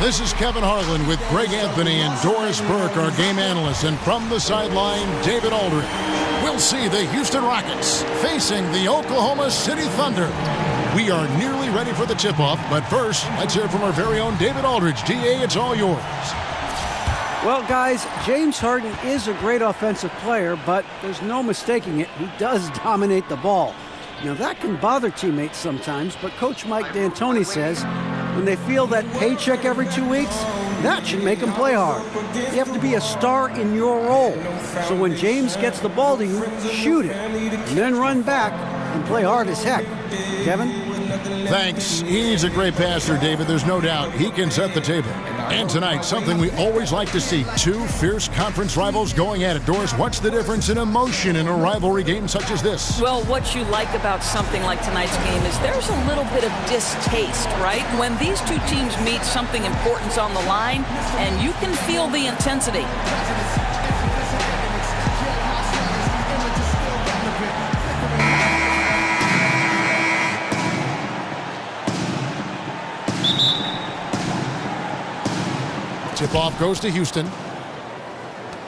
This is Kevin Harlan with Greg Anthony and Doris Burke, our game analysts. And from the sideline, David Aldridge. We'll see the Houston Rockets facing the Oklahoma City Thunder. We are nearly ready for the tip-off, but first, let's hear from our very own David Aldridge. DA, it's all yours. Well, guys, James Harden is a great offensive player, but there's no mistaking it. He does dominate the ball. Now, that can bother teammates sometimes, but Coach Mike D'Antoni says when they feel that paycheck every 2 weeks, that should make them play hard. You have to be a star in your role. So when James gets the ball to you, shoot it, and then run back and play hard as heck. Kevin? Thanks. He's a great passer, David. There's no doubt he can set the table. And tonight, something we always like to see. Two fierce conference rivals going at it. Doris, what's the difference in emotion in a rivalry game such as this? Well, what you like about something like tonight's game is there's a little bit of distaste, right? When these two teams meet, something important's on the line, and you can feel the intensity. Tip-off goes to Houston.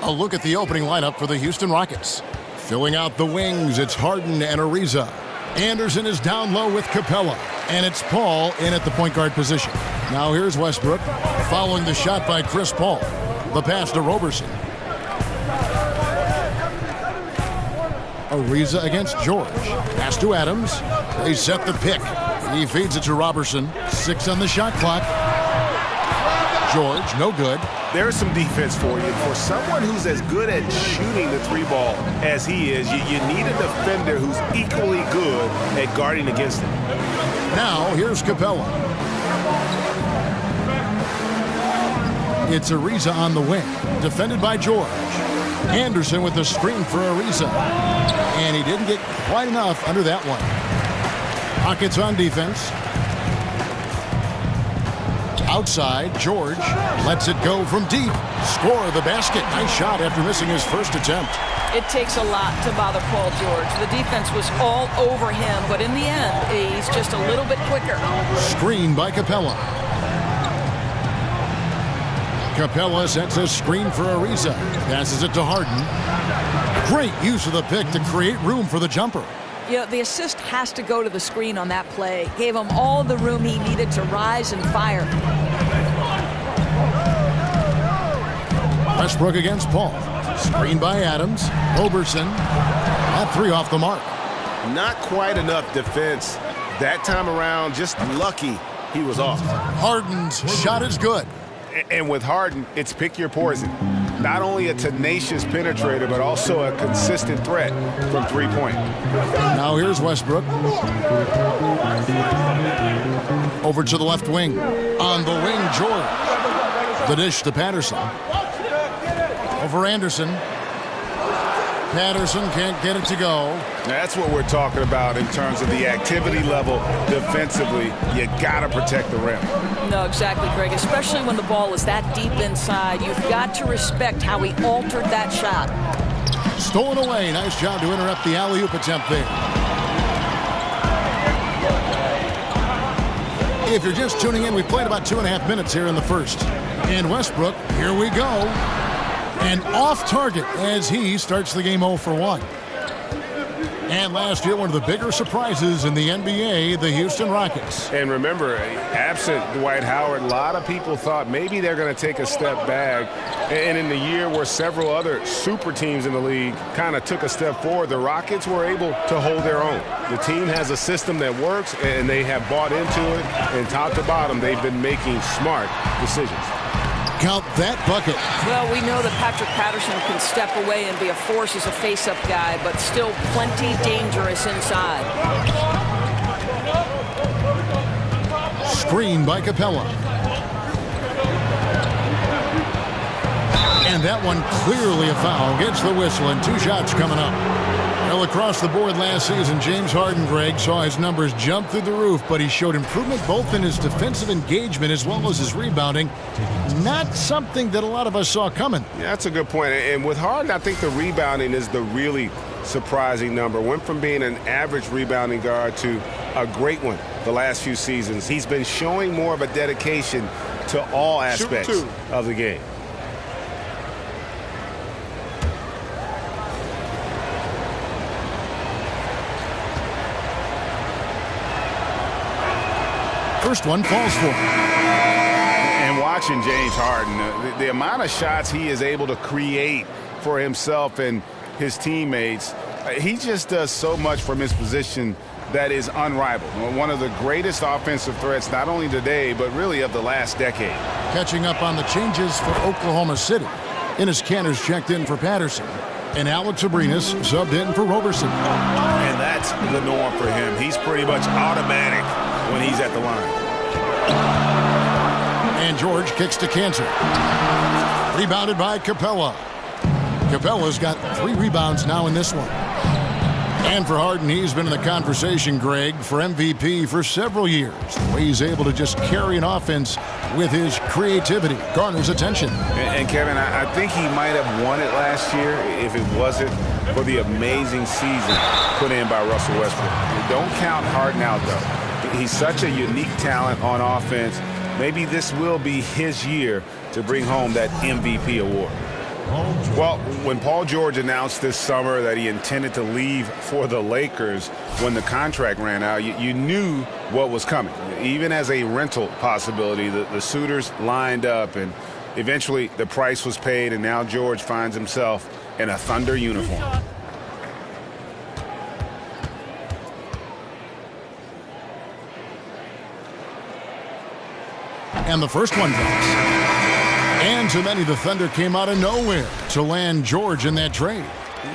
A look at the opening lineup for the Houston Rockets. Filling out the wings, it's Harden and Ariza. Anderson is down low with Capella. And it's Paul in at the point guard position. Now here's Westbrook, following the shot by Chris Paul. The pass to Roberson. Ariza against George. Pass to Adams. They set the pick. He feeds it to Roberson. 6 on the shot clock. George, no good. There's some defense for you. For someone who's as good at shooting the three ball as he is, you need a defender who's equally good at guarding against him. Now, here's Capella. It's Ariza on the wing, defended by George. Anderson with the screen for Ariza. And he didn't get quite enough under that one. Rockets on defense. Outside, George lets it go from deep. Score the basket. Nice shot after missing his first attempt. It takes a lot to bother Paul George. The defense was all over him, but in the end, he's just a little bit quicker. Screen by Capella. Capella sets a screen for Ariza. Passes it to Harden. Great use of the pick to create room for the jumper. You know, the assist has to go to the screen on that play. Gave him all the room he needed to rise and fire. Westbrook against Paul. Screen by Adams. Roberson. That 3 off the mark. Not quite enough defense. That time around, just lucky he was off. Harden's shot is good. And with Harden, it's pick your poison. Not only a tenacious penetrator, but also a consistent threat from three-point. Now here's Westbrook. Over to the left wing. On the wing, George. The dish to Patterson. Over Anderson. Patterson can't get it to go. That's what we're talking about in terms of the activity level defensively. You got to protect the rim. No, exactly, Greg. Especially when the ball is that deep inside. You've got to respect how he altered that shot. Stolen away. Nice job to interrupt the alley-oop attempt there. If you're just tuning in, we've played about 2.5 minutes here in the first. And Westbrook, here we go. And off target as he starts the game 0 for 1. And last year, one of the bigger surprises in the NBA, the Houston Rockets. And remember, absent Dwight Howard, a lot of people thought maybe they're going to take a step back. And in the year where several other super teams in the league kind of took a step forward, the Rockets were able to hold their own. The team has a system that works, and they have bought into it. And top to bottom, they've been making smart decisions. Count that bucket. Well, we know that Patrick Patterson can step away and be a force as a face-up guy, but still plenty dangerous inside. Screen by Capella. And that one clearly a foul. Gets the whistle, and 2 shots coming up. Well, across the board last season, James Harden, Greg, saw his numbers jump through the roof, but he showed improvement both in his defensive engagement as well as his rebounding. Not something that a lot of us saw coming. Yeah, that's a good point. And with Harden, I think the rebounding is the really surprising number. Went from being an average rebounding guard to a great one the last few seasons. He's been showing more of a dedication to all aspects of the game. First one falls for him. And watching James Harden, the amount of shots he is able to create for himself and his teammates, he just does so much from his position that is unrivaled. One of the greatest offensive threats, not only today, but really of the last decade. Catching up on the changes for Oklahoma City. Enes Kanter's checked in for Patterson. And Alex Abrinas subbed in for Roberson. And that's the norm for him. He's pretty much automatic when he's at the line. And George kicks to Kanter. Rebounded by Capella. Capella's got 3 rebounds now in this one. And for Harden, he's been in the conversation, Greg, for MVP for several years. The way he's able to just carry an offense with his creativity garners attention. And Kevin, I think he might have won it last year if it wasn't for the amazing season put in by Russell Westbrook. Don't count Harden out, though. He's such a unique talent on offense. Maybe this will be his year to bring home that MVP award. Well, when Paul George announced this summer that he intended to leave for the Lakers when the contract ran out, you knew what was coming. Even as a rental possibility, the suitors lined up, and eventually the price was paid, and now George finds himself in a Thunder uniform. And the first one drops. And to many, the Thunder came out of nowhere to land George in that trade.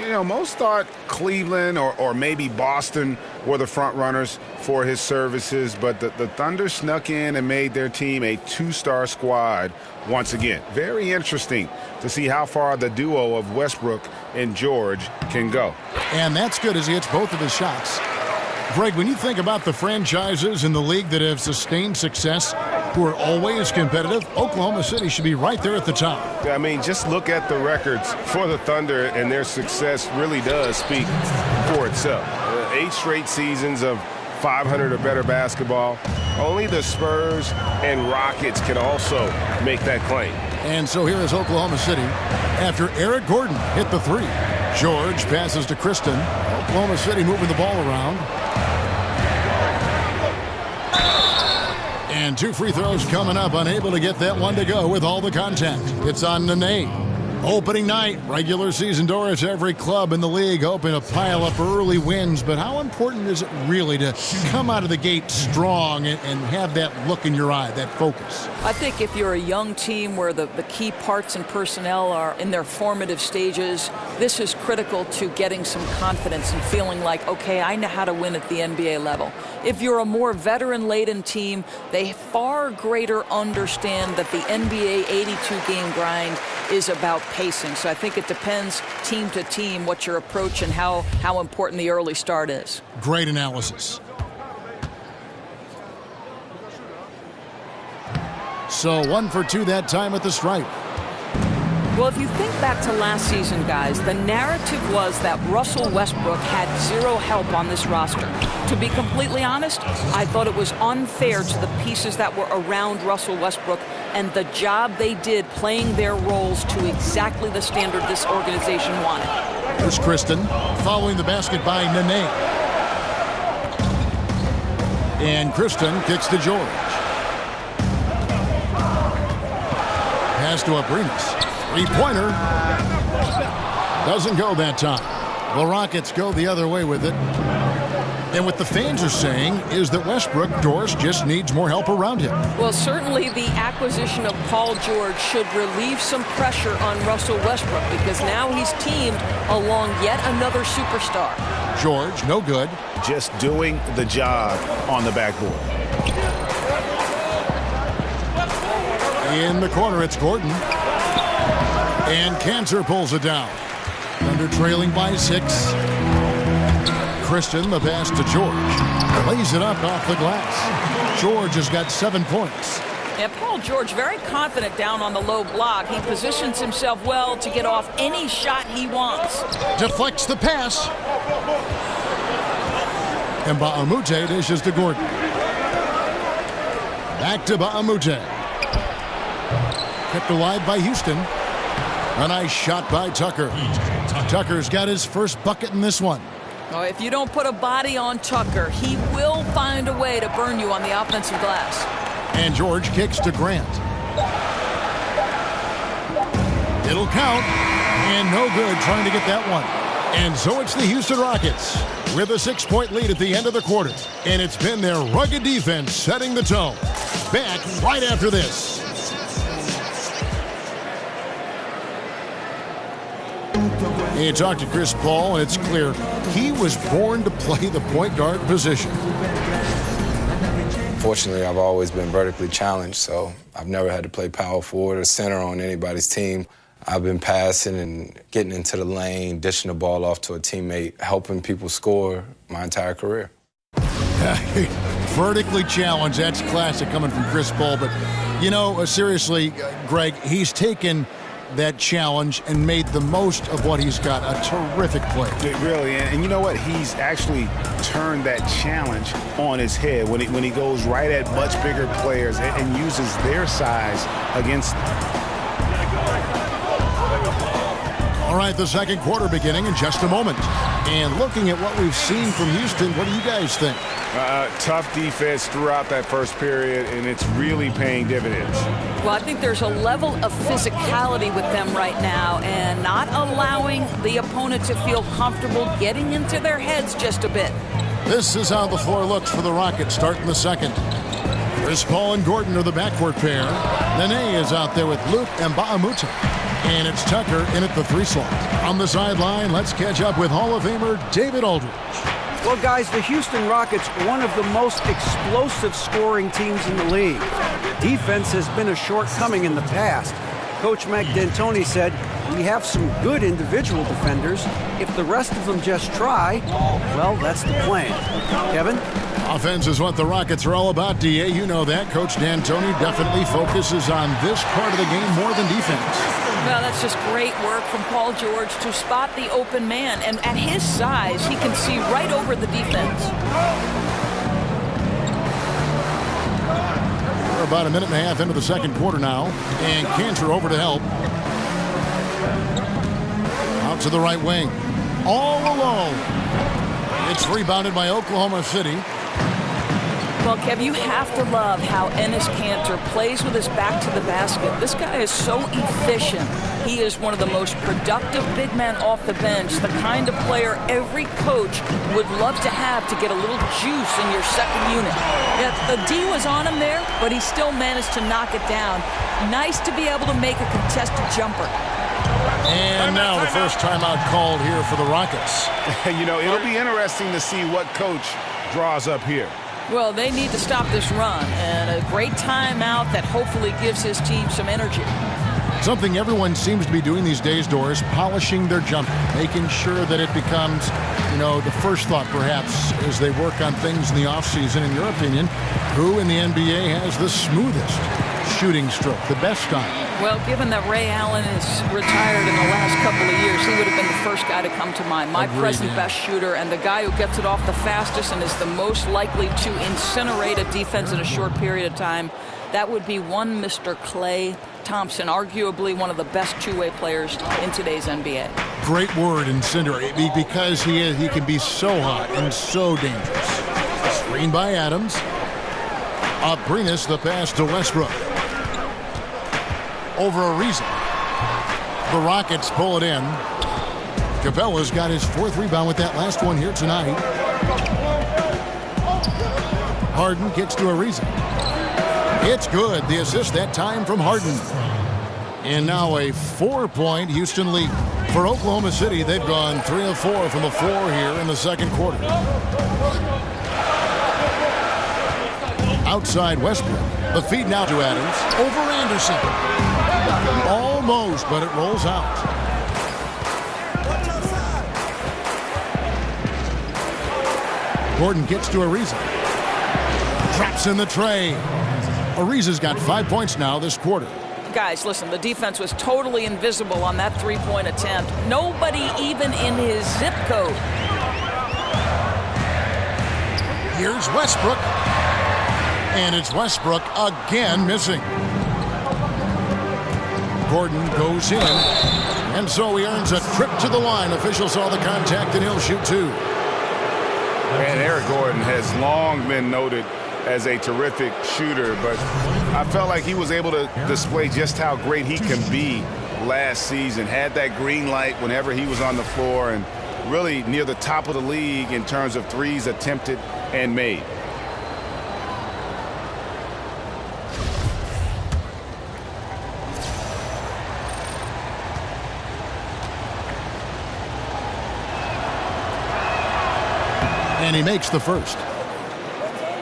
You know, most thought Cleveland or maybe Boston were the front runners for his services, but the Thunder snuck in and made their team a 2-star squad once again. Very interesting to see how far the duo of Westbrook and George can go. And that's good as he hits both of his shots. Greg, when you think about the franchises in the league that have sustained success, who are always competitive, Oklahoma City should be right there at the top. I mean, just look at the records for the Thunder, and their success really does speak for itself. 8 straight seasons of 500 or better basketball. Only the Spurs and Rockets can also make that claim. And so here is Oklahoma City after Eric Gordon hit the 3. George passes to Kristen. Oklahoma City moving the ball around. And 2 free throws coming up, unable to get that one to go with all the contact. It's on Nene. Opening night, regular season doors, every club in the league hoping to pile up early wins. But how important is it really to come out of the gate strong and have that look in your eye, that focus? I think if you're a young team where the key parts and personnel are in their formative stages, this is critical to getting some confidence and feeling like, okay, I know how to win at the NBA level. If you're a more veteran-laden team, they far greater understand that the NBA 82-game grind is about pacing. So I think it depends team to team what your approach and how important the early start is. Great analysis. So 1 for 2 that time at the stripe. Well, if you think back to last season, guys, the narrative was that Russell Westbrook had 0 help on this roster. To be completely honest, I thought it was unfair to the pieces that were around Russell Westbrook and the job they did playing their roles to exactly the standard this organization wanted. Here's Kristen following the basket by Nene. And Kristen kicks to George. Pass to Abrinas. 3-pointer. Doesn't go that time. The Rockets go the other way with it. And what the fans are saying is that Westbrook, Doris, just needs more help around him. Well, certainly the acquisition of Paul George should relieve some pressure on Russell Westbrook because now he's teamed along yet another superstar. George, no good. Just doing the job on the backboard. In the corner, it's Gordon. And Kanter pulls it down. Thunder trailing by 6. Kristen, the pass to George. Lays it up off the glass. George has got 7 points. And Paul George very confident down on the low block. He positions himself well to get off any shot he wants. Deflects the pass. And Baamute dishes to Gordon. Back to Ba'amute. Kept alive by Houston. A nice shot by Tucker. Tucker's got his first bucket in this one. Oh, if you don't put a body on Tucker, he will find a way to burn you on the offensive glass. And George kicks to Grant. It'll count. And no good trying to get that one. And so it's the Houston Rockets with a 6-point lead at the end of the quarter. And it's been their rugged defense setting the tone. Back right after this. You talk to Chris Paul, and it's clear he was born to play the point guard position. Fortunately, I've always been vertically challenged, so I've never had to play power forward or center on anybody's team. I've been passing and getting into the lane, dishing the ball off to a teammate, helping people score my entire career. Vertically challenged, that's classic coming from Chris Paul. But, you know, seriously, Greg, he's taken that challenge and made the most of what he's got. A terrific play. Really, and you know what? He's actually turned that challenge on his head when he goes right at much bigger players and uses their size against them. All right, the second quarter beginning in just a moment. And looking at what we've seen from Houston, what do you guys think? Tough defense throughout that first period, and it's really paying dividends. Well, I think there's a level of physicality with them right now and not allowing the opponent to feel comfortable getting into their heads just a bit. This is how the floor looks for the Rockets starting the second. Chris Paul and Gordon are the backcourt pair. Nene is out there with Luke and Ba'amute. And it's Tucker in at the 3 slot. On the sideline, let's catch up with Hall of Famer David Aldridge. Well, guys, the Houston Rockets, one of the most explosive scoring teams in the league. Defense has been a shortcoming in the past. Coach Mike D'Antoni said, we have some good individual defenders. If the rest of them just try, well, that's the plan. Kevin? Offense is what the Rockets are all about, D.A. You know that. Coach D'Antoni definitely focuses on this part of the game more than defense. Well, that's just great work from Paul George to spot the open man. And at his size, he can see right over the defense. We're about a minute and a half into the second quarter now. And Cantor over to help. Out to the right wing. All alone. It's rebounded by Oklahoma City. Well, Kev, you have to love how Enes Kanter plays with his back to the basket. This guy is so efficient. He is one of the most productive big men off the bench, the kind of player every coach would love to have to get a little juice in your second unit. Yeah, the D was on him there, but he still managed to knock it down. Nice to be able to make a contested jumper. And now the first timeout called here for the Rockets. You know, it'll be interesting to see what coach draws up here. Well, they need to stop this run, and a great timeout that hopefully gives his team some energy. Something everyone seems to be doing these days, Doris, polishing their jumper, making sure that it becomes, you know, the first thought perhaps as they work on things in the offseason. In your opinion, who in the NBA has the smoothest shooting stroke, the best style? Well, given that Ray Allen is retired in the last couple of years, he would have been the first guy to come to mind. My present best shooter and the guy who gets it off the fastest and is the most likely to incinerate a defense in a short period of time. That would be one Mr. Klay Thompson, arguably one of the best two-way players in today's NBA. Great word, incinerate, because he can be so hot and so dangerous. Screen by Adams. Abrinas the pass to Westbrook. Over Ariza. The Rockets pull it in. Capella's got his 4th rebound with that last one here tonight. Harden kicks to Ariza. It's good. The assist that time from Harden. And now a 4-point Houston lead. For Oklahoma City, they've gone 3 of 4 from the floor here in the second quarter. Outside Westbrook. The feed now to Adams. Over Anderson. Almost, but it rolls out. Gordon gets to Ariza. Traps in the tray. Ariza's got 5 points now this quarter. Guys, listen, the defense was totally invisible on that three-point attempt. Nobody even in his zip code. Here's Westbrook. And it's Westbrook again missing. Gordon goes in, and so he earns a trip to the line. Officials saw the contact, and he'll shoot two. And Eric Gordon has long been noted as a terrific shooter, but I felt like he was able to display just how great he can be last season. Had that green light whenever he was on the floor, and really near the top of the league in terms of threes attempted and made. And he makes the first.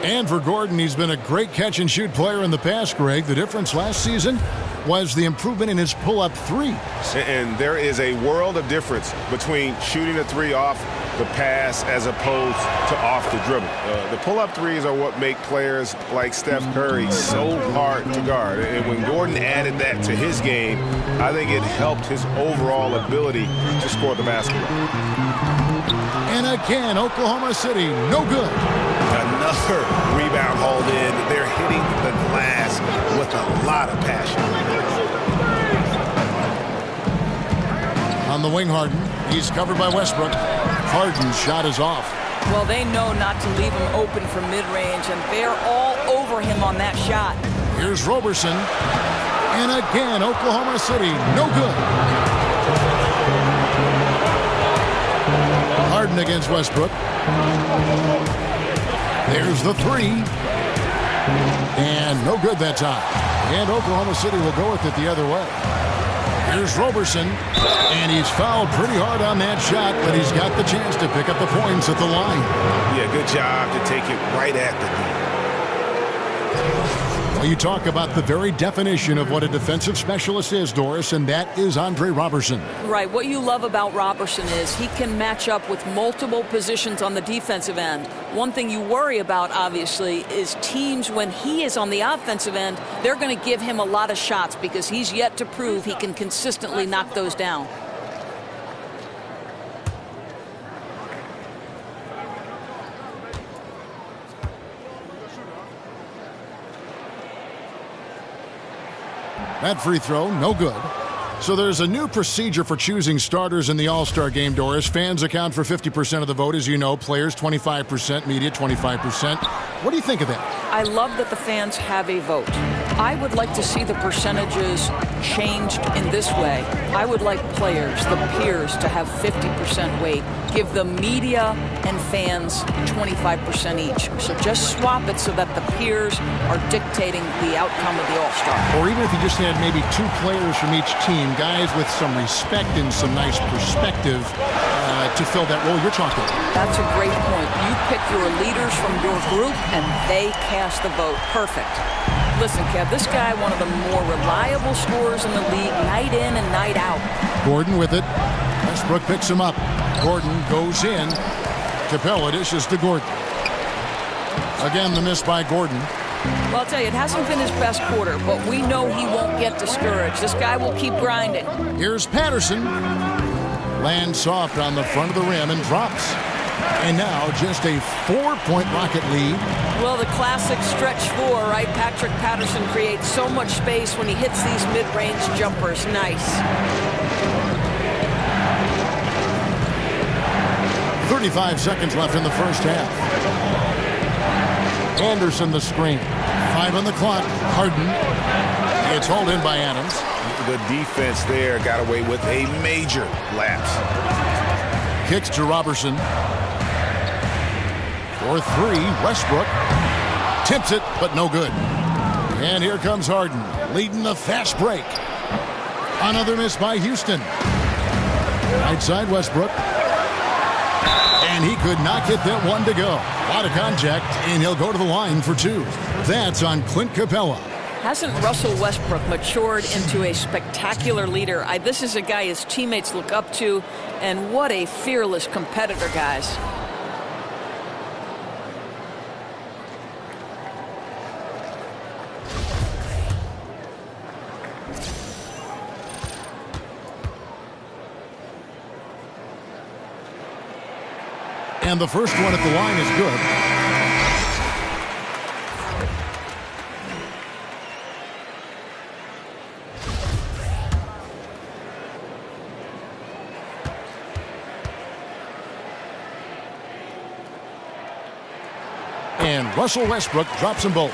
And for Gordon, he's been a great catch-and-shoot player in the past, Greg. The difference last season was the improvement in his pull-up threes. And there is a world of difference between shooting a three off the pass as opposed to off the dribble. The pull-up threes are what make players like Steph Curry so hard to guard. And when Gordon added that to his game, I think it helped his overall ability to score the basketball. And again, Oklahoma City, no good. Another rebound hauled in. They're hitting the glass with a lot of passion. On the wing, Harden. He's covered by Westbrook. Harden's shot is off. Well, they know not to leave him open from mid-range, and they're all over him on that shot. Here's Roberson. And again, Oklahoma City, no good. Harden against Westbrook. There's the three. And no good that time. And Oklahoma City will go with it the other way. Here's Roberson. And he's fouled pretty hard on that shot, but he's got the chance to pick up the points at the line. Yeah, good job to take it right at the D. Well, you talk about the very definition of what a defensive specialist is, Doris, and that is Andre Roberson. Right. What you love about Roberson is he can match up with multiple positions on the defensive end. One thing you worry about, obviously, is teams when he is on the offensive end, they're going to give him a lot of shots because he's yet to prove he can consistently knock those down. That free throw, no good. So there's a new procedure for choosing starters in the All-Star game, Doris. Fans account for 50% of the vote, as you know. Players, 25%. Media, 25%. What do you think of that? I love that the fans have a vote. I would like to see the percentages changed in this way. I would like players, the peers, to have 50% weight. Give the media and fans 25% each. So just swap it so that the peers are dictating the outcome of the All-Star. Or even if you just had maybe two players from each team, guys with some respect and some nice perspective to fill that role you're talking about. That's a great point. You pick your leaders from your group, and they cast the vote. Perfect. Listen, Kev, this guy, one of the more reliable scorers in the league, night in and night out. Gordon with it. Westbrook picks him up. Gordon goes in. Capella dishes to Gordon. Again, the miss by Gordon. Well, I'll tell you, it hasn't been his best quarter, but we know he won't get discouraged. This guy will keep grinding. Here's Patterson. Lands soft on the front of the rim and drops. And now just a 4-point Rocket lead. Well, the classic stretch four, right? Patrick Patterson creates so much space when he hits these mid-range jumpers. Nice. 35 seconds left in the first half. Anderson the screen. 5 on the clock. Harden. It's hauled in by Adams. The defense there got away with a major lapse. Kicks to Roberson. For 3, Westbrook. Tips it, but no good. And here comes Harden, leading the fast break. Another miss by Houston. Right side, Westbrook. And he could not get that one to go. A lot of contact, and he'll go to the line for 2. That's on Clint Capella. Hasn't Russell Westbrook matured into a spectacular leader? This is a guy his teammates look up to, and what a fearless competitor, guys. And the first one at the line is good. and Russell Westbrook drops them both.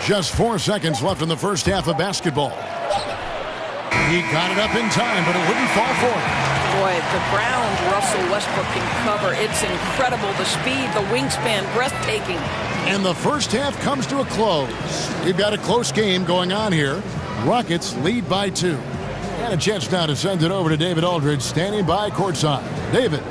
Just 4 seconds left in the first half of basketball. He got it up in time, but it wouldn't fall for him. Boy, the ground Russell Westbrook can cover. It's incredible. The speed, the wingspan, breathtaking. And the first half comes to a close. We've got a close game going on here. Rockets lead by 2. And a chance now to send it over to David Aldridge, standing by courtside. David.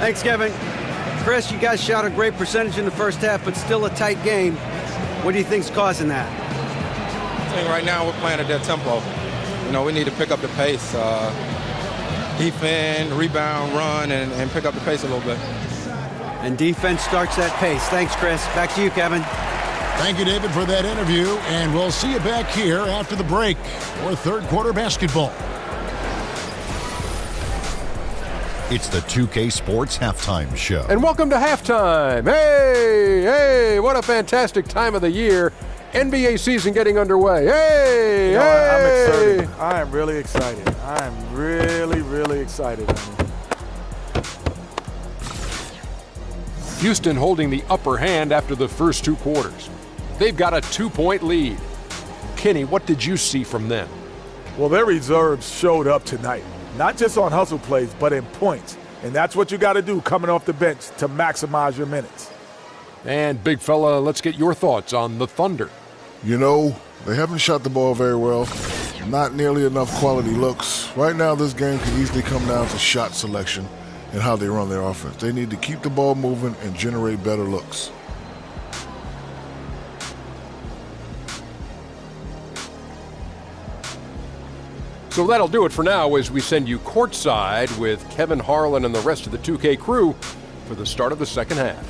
Thanks, Kevin. Chris, you guys shot a great percentage in the first half, but still a tight game. What do you think's causing that? I think right now we're playing at that tempo. You know, we need to pick up the pace. Defend, rebound, run, and pick up the pace a little bit. And defense starts that pace. Thanks, Chris. Back to you, Kevin. Thank you, David, for that interview. And we'll see you back here after the break for third quarter basketball. It's the 2K Sports Halftime Show. And welcome to halftime. Hey, what a fantastic time of the year. NBA season getting underway. I'm excited. I am really excited. I am really, really excited. Houston holding the upper hand after the first 2 quarters. They've got a 2-point lead. Kenny, what did you see from them? Well, their reserves showed up tonight. Not just on hustle plays, but in points. And that's what you got to do coming off the bench to maximize your minutes. And big fella, let's get your thoughts on the Thunder. You know, they haven't shot the ball very well. Not nearly enough quality looks. Right now, this game can easily come down to shot selection and how they run their offense. They need to keep the ball moving and generate better looks. So that'll do it for now as we send you courtside with Kevin Harlan and the rest of the 2K crew for the start of the second half.